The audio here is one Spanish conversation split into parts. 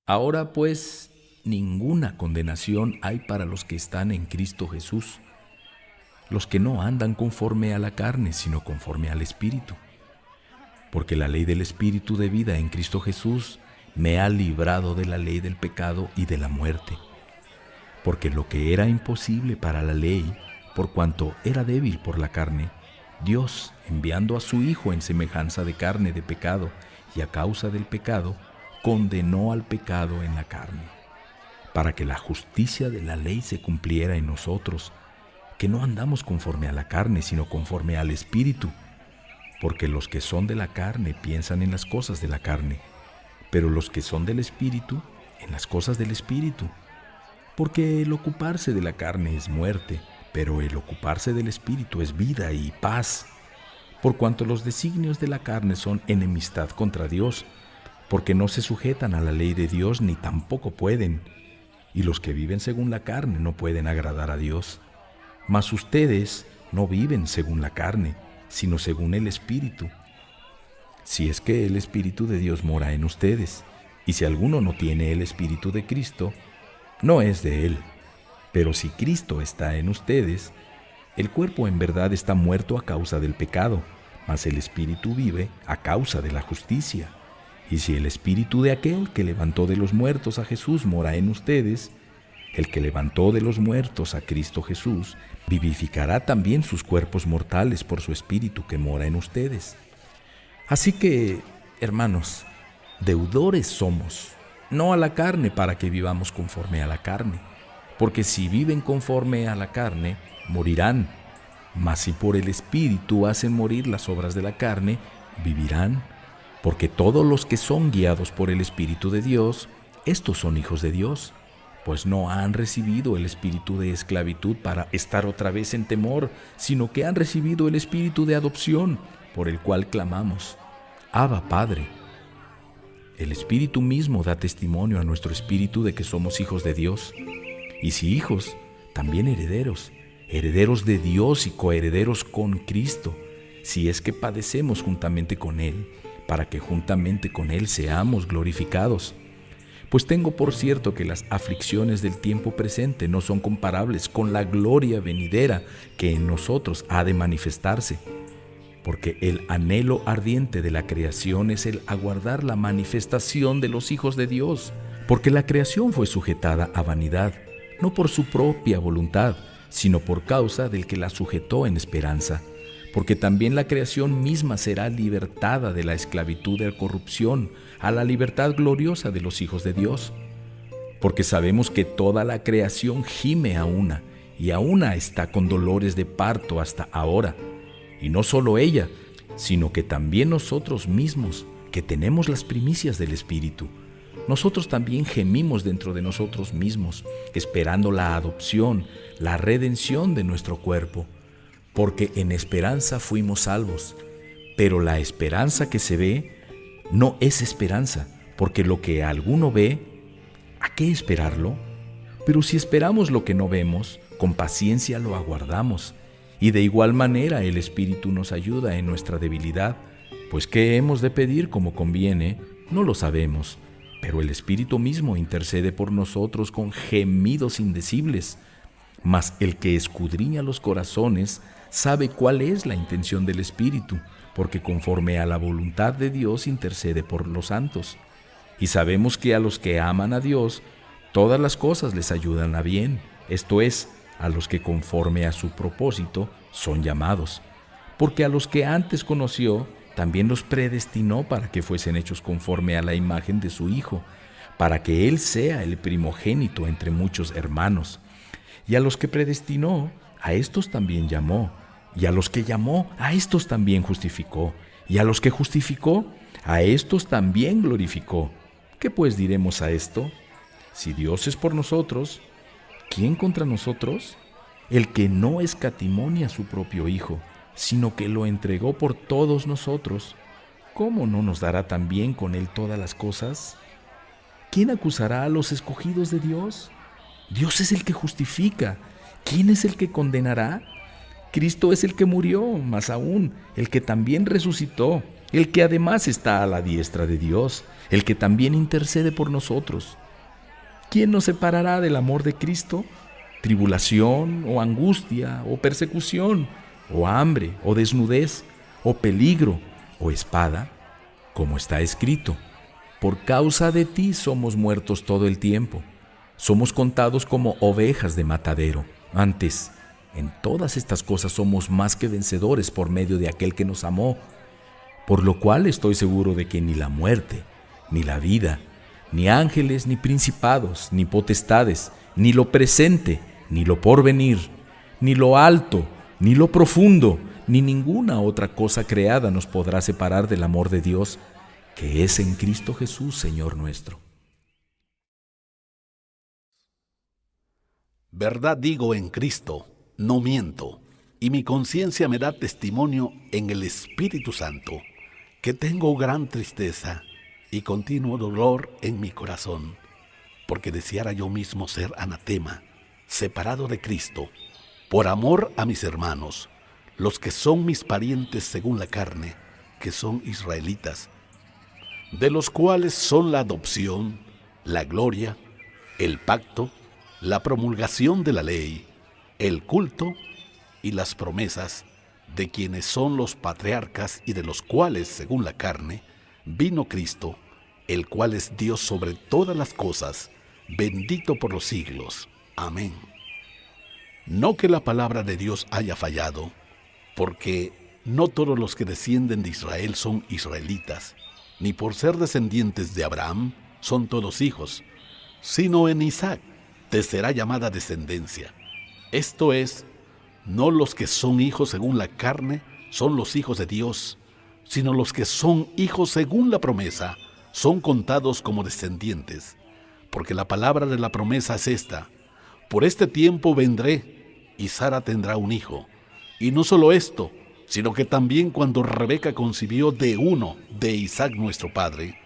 Ahora pues, ninguna condenación hay para los que están en Cristo Jesús, los que no andan conforme a la carne, sino conforme al Espíritu. Porque la ley del Espíritu de vida en Cristo Jesús me ha librado de la ley del pecado y de la muerte. Porque lo que era imposible para la ley, por cuanto era débil por la carne, Dios, enviando a su Hijo en semejanza de carne de pecado y a causa del pecado, condenó al pecado en la carne, para que la justicia de la ley se cumpliera en nosotros, que no andamos conforme a la carne, sino conforme al Espíritu. Porque los que son de la carne piensan en las cosas de la carne, pero los que son del Espíritu, en las cosas del Espíritu. Porque el ocuparse de la carne es muerte, pero el ocuparse del Espíritu es vida y paz. Por cuanto los designios de la carne son enemistad contra Dios, porque no se sujetan a la ley de Dios ni tampoco pueden, y los que viven según la carne no pueden agradar a Dios. Mas ustedes no viven según la carne, sino según el Espíritu. Si es que el Espíritu de Dios mora en ustedes, y si alguno no tiene el Espíritu de Cristo, no es de él. Pero si Cristo está en ustedes, el cuerpo en verdad está muerto a causa del pecado, mas el Espíritu vive a causa de la justicia. Y si el Espíritu de aquel que levantó de los muertos a Jesús mora en ustedes, el que levantó de los muertos a Cristo Jesús, vivificará también sus cuerpos mortales por su Espíritu que mora en ustedes. Así que, hermanos, deudores somos, no a la carne para que vivamos conforme a la carne, porque si viven conforme a la carne, morirán, mas si por el Espíritu hacen morir las obras de la carne, vivirán, porque todos los que son guiados por el Espíritu de Dios, estos son hijos de Dios. Pues no han recibido el espíritu de esclavitud para estar otra vez en temor, sino que han recibido el espíritu de adopción, por el cual clamamos, Abba, Padre. El Espíritu mismo da testimonio a nuestro espíritu de que somos hijos de Dios. Y si hijos, también herederos, herederos de Dios y coherederos con Cristo, si es que padecemos juntamente con Él, para que juntamente con Él seamos glorificados. Pues tengo por cierto que las aflicciones del tiempo presente no son comparables con la gloria venidera que en nosotros ha de manifestarse. Porque el anhelo ardiente de la creación es el aguardar la manifestación de los hijos de Dios. Porque la creación fue sujetada a vanidad, no por su propia voluntad, sino por causa del que la sujetó en esperanza. Porque también la creación misma será libertada de la esclavitud de la corrupción a la libertad gloriosa de los hijos de Dios. Porque sabemos que toda la creación gime a una, y a una está con dolores de parto hasta ahora. Y no solo ella, sino que también nosotros mismos, que tenemos las primicias del Espíritu, nosotros también gemimos dentro de nosotros mismos, esperando la adopción, la redención de nuestro cuerpo. Porque en esperanza fuimos salvos, pero la esperanza que se ve no es esperanza, porque lo que alguno ve, ¿a qué esperarlo? Pero si esperamos lo que no vemos, con paciencia lo aguardamos, y de igual manera el Espíritu nos ayuda en nuestra debilidad, pues qué hemos de pedir como conviene, no lo sabemos, pero el Espíritu mismo intercede por nosotros con gemidos indecibles. Mas el que escudriña los corazones sabe cuál es la intención del Espíritu, porque conforme a la voluntad de Dios intercede por los santos. Y sabemos que a los que aman a Dios, todas las cosas les ayudan a bien, esto es, a los que conforme a su propósito son llamados. Porque a los que antes conoció, también los predestinó para que fuesen hechos conforme a la imagen de su Hijo, para que Él sea el primogénito entre muchos hermanos. Y a los que predestinó, a estos también llamó. Y a los que llamó, a estos también justificó. Y a los que justificó, a estos también glorificó. ¿Qué pues diremos a esto? Si Dios es por nosotros, ¿quién contra nosotros? El que no escatimonia a su propio Hijo, sino que lo entregó por todos nosotros, ¿cómo no nos dará también con Él todas las cosas? ¿Quién acusará a los escogidos de Dios? Dios es el que justifica. ¿Quién es el que condenará? Cristo es el que murió, más aún, el que también resucitó, el que además está a la diestra de Dios, el que también intercede por nosotros. ¿Quién nos separará del amor de Cristo? ¿Tribulación, o angustia, o persecución, o hambre, o desnudez, o peligro, o espada? Como está escrito: por causa de ti somos muertos todo el tiempo. Somos contados como ovejas de matadero. Antes, en todas estas cosas somos más que vencedores por medio de aquel que nos amó. Por lo cual estoy seguro de que ni la muerte, ni la vida, ni ángeles, ni principados, ni potestades, ni lo presente, ni lo porvenir, ni lo alto, ni lo profundo, ni ninguna otra cosa creada nos podrá separar del amor de Dios, que es en Cristo Jesús, Señor nuestro. Verdad digo en Cristo, no miento, y mi conciencia me da testimonio en el Espíritu Santo, que tengo gran tristeza y continuo dolor en mi corazón, porque deseara yo mismo ser anatema, separado de Cristo, por amor a mis hermanos, los que son mis parientes según la carne, que son israelitas, de los cuales son la adopción, la gloria, el pacto, la promulgación de la ley, el culto y las promesas, de quienes son los patriarcas y de los cuales, según la carne, vino Cristo, el cual es Dios sobre todas las cosas, bendito por los siglos. Amén. No que la palabra de Dios haya fallado, porque no todos los que descienden de Israel son israelitas, ni por ser descendientes de Abraham son todos hijos, sino en Isaac te será llamada descendencia. Esto es, no los que son hijos según la carne son los hijos de Dios, sino los que son hijos según la promesa son contados como descendientes. Porque la palabra de la promesa es esta: por este tiempo vendré, y Sara tendrá un hijo. Y no solo esto, sino que también cuando Rebeca concibió de uno de Isaac nuestro padre,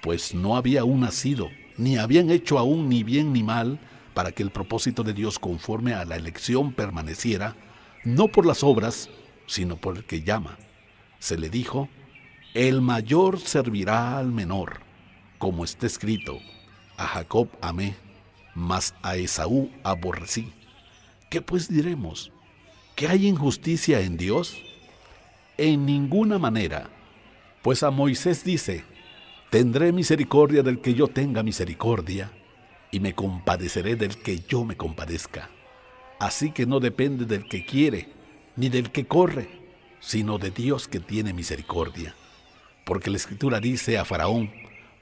pues no había aún nacido, ni habían hecho aún ni bien ni mal, para que el propósito de Dios conforme a la elección permaneciera, no por las obras, sino por el que llama. Se le dijo: el mayor servirá al menor, como está escrito: a Jacob amé, mas a Esaú aborrecí. ¿Qué pues diremos? ¿Que hay injusticia en Dios? En ninguna manera, pues a Moisés dice: tendré misericordia del que yo tenga misericordia, y me compadeceré del que yo me compadezca. Así que no depende del que quiere, ni del que corre, sino de Dios que tiene misericordia. Porque la Escritura dice a Faraón: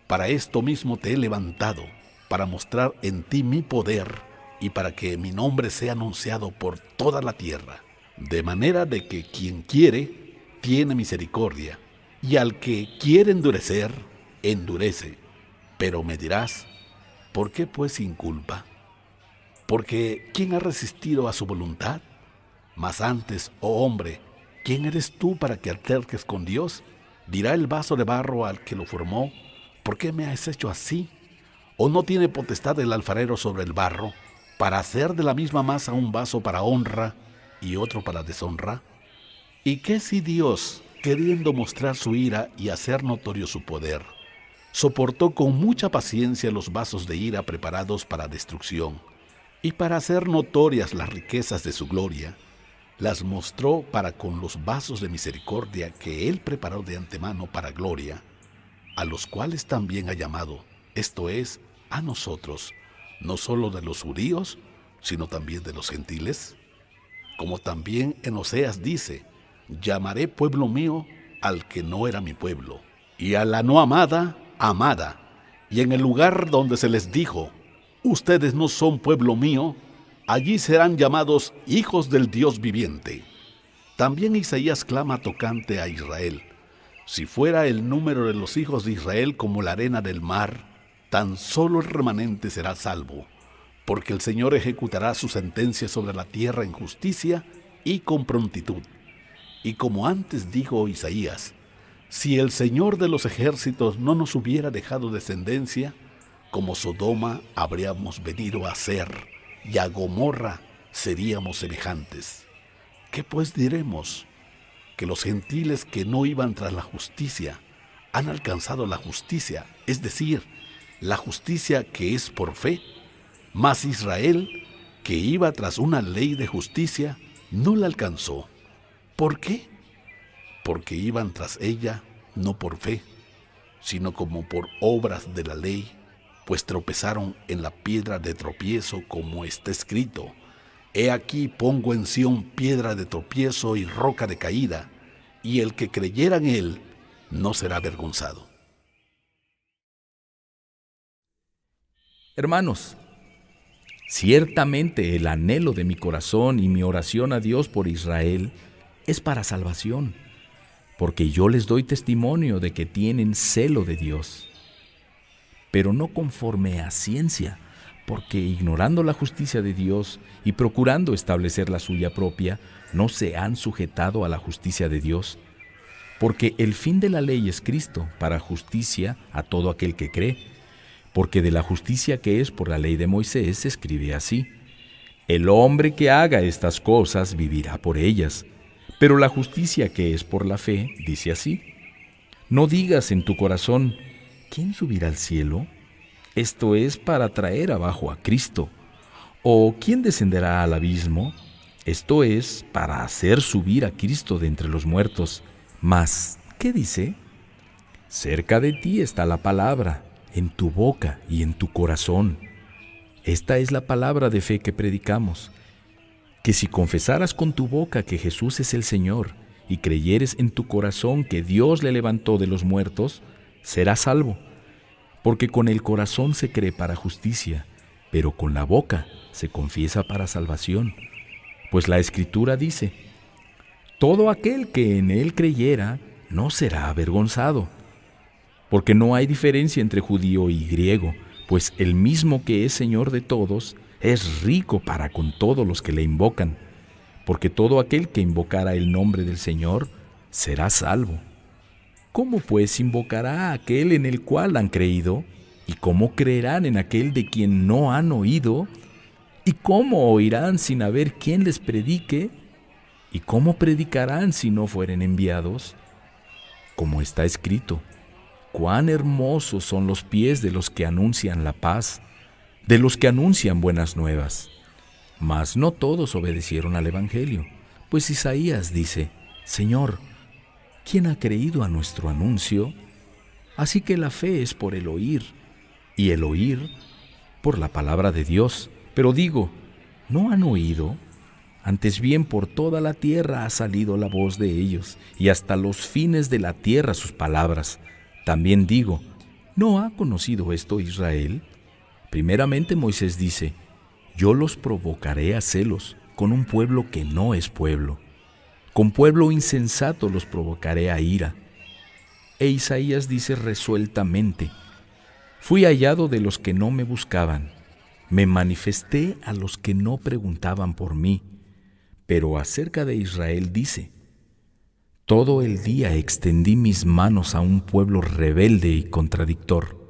para esto mismo te he levantado, para mostrar en ti mi poder, y para que mi nombre sea anunciado por toda la tierra. De manera de que quien quiere, tiene misericordia, y al que quiere endurecer, endurece. Pero me dirás: ¿por qué pues sin culpa? Porque ¿quién ha resistido a su voluntad? Mas antes, oh hombre, ¿quién eres tú para que alterques con Dios? Dirá el vaso de barro al que lo formó: ¿por qué me has hecho así? ¿O no tiene potestad el alfarero sobre el barro, para hacer de la misma masa un vaso para honra y otro para deshonra? ¿Y qué si Dios, queriendo mostrar su ira y hacer notorio su poder, soportó con mucha paciencia los vasos de ira preparados para destrucción, y para hacer notorias las riquezas de su gloria, las mostró para con los vasos de misericordia que Él preparó de antemano para gloria, a los cuales también ha llamado, esto es, a nosotros, no solo de los judíos, sino también de los gentiles? Como también en Oseas dice: llamaré pueblo mío al que no era mi pueblo, y a la no amada, amada. Y en el lugar donde se les dijo: ustedes no son pueblo mío, allí serán llamados hijos del Dios viviente. También Isaías clama tocante a Israel: si fuera el número de los hijos de Israel como la arena del mar, tan solo el remanente será salvo, porque el Señor ejecutará su sentencia sobre la tierra en justicia y con prontitud. Y como antes dijo Isaías: si el Señor de los ejércitos no nos hubiera dejado descendencia, como Sodoma habríamos venido a ser, y a Gomorra seríamos semejantes. ¿Qué pues diremos? ¿Que los gentiles que no iban tras la justicia han alcanzado la justicia, es decir, la justicia que es por fe. Mas Israel, que iba tras una ley de justicia, no la alcanzó. ¿Por qué? Porque iban tras ella no por fe, sino como por obras de la ley, pues tropezaron en la piedra de tropiezo, como está escrito: He aquí pongo en Sión piedra de tropiezo y roca de caída, y el que creyera en él no será avergonzado. Hermanos, ciertamente el anhelo de mi corazón y mi oración a Dios por Israel es para salvación, porque yo les doy testimonio de que tienen celo de Dios, pero no conforme a ciencia, porque ignorando la justicia de Dios y procurando establecer la suya propia, no se han sujetado a la justicia de Dios, porque el fin de la ley es Cristo, para justicia a todo aquel que cree, porque de la justicia que es por la ley de Moisés se escribe así: el hombre que haga estas cosas vivirá por ellas. Pero la justicia que es por la fe dice así: no digas en tu corazón, ¿quién subirá al cielo? Esto es para traer abajo a Cristo. ¿O quién descenderá al abismo? Esto es para hacer subir a Cristo de entre los muertos. Mas, ¿qué dice? Cerca de ti está la palabra, en tu boca y en tu corazón. Esta es la palabra de fe que predicamos: que si confesaras con tu boca que Jesús es el Señor y creyeres en tu corazón que Dios le levantó de los muertos, serás salvo. Porque con el corazón se cree para justicia, pero con la boca se confiesa para salvación. Pues la Escritura dice: todo aquel que en él creyera no será avergonzado. Porque no hay diferencia entre judío y griego, pues el mismo que es Señor de todos es rico para con todos los que le invocan, porque todo aquel que invocara el nombre del Señor será salvo. ¿Cómo pues invocará a aquel en el cual han creído? ¿Y cómo creerán en aquel de quien no han oído? ¿Y cómo oirán sin haber quien les predique? ¿Y cómo predicarán si no fueren enviados? Como está escrito: cuán hermosos son los pies de los que anuncian la paz, de los que anuncian buenas nuevas. Mas no todos obedecieron al Evangelio, pues Isaías dice: Señor, ¿quién ha creído a nuestro anuncio? Así que la fe es por el oír, y el oír por la palabra de Dios. Pero digo, ¿no han oído? Antes bien por toda la tierra ha salido la voz de ellos, y hasta los fines de la tierra sus palabras. También digo, ¿no ha conocido esto Israel? Primeramente Moisés dice: yo los provocaré a celos con un pueblo que no es pueblo. Con pueblo insensato los provocaré a ira. E Isaías dice resueltamente: fui hallado de los que no me buscaban, me manifesté a los que no preguntaban por mí. Pero acerca de Israel dice: todo el día extendí mis manos a un pueblo rebelde y contradictor.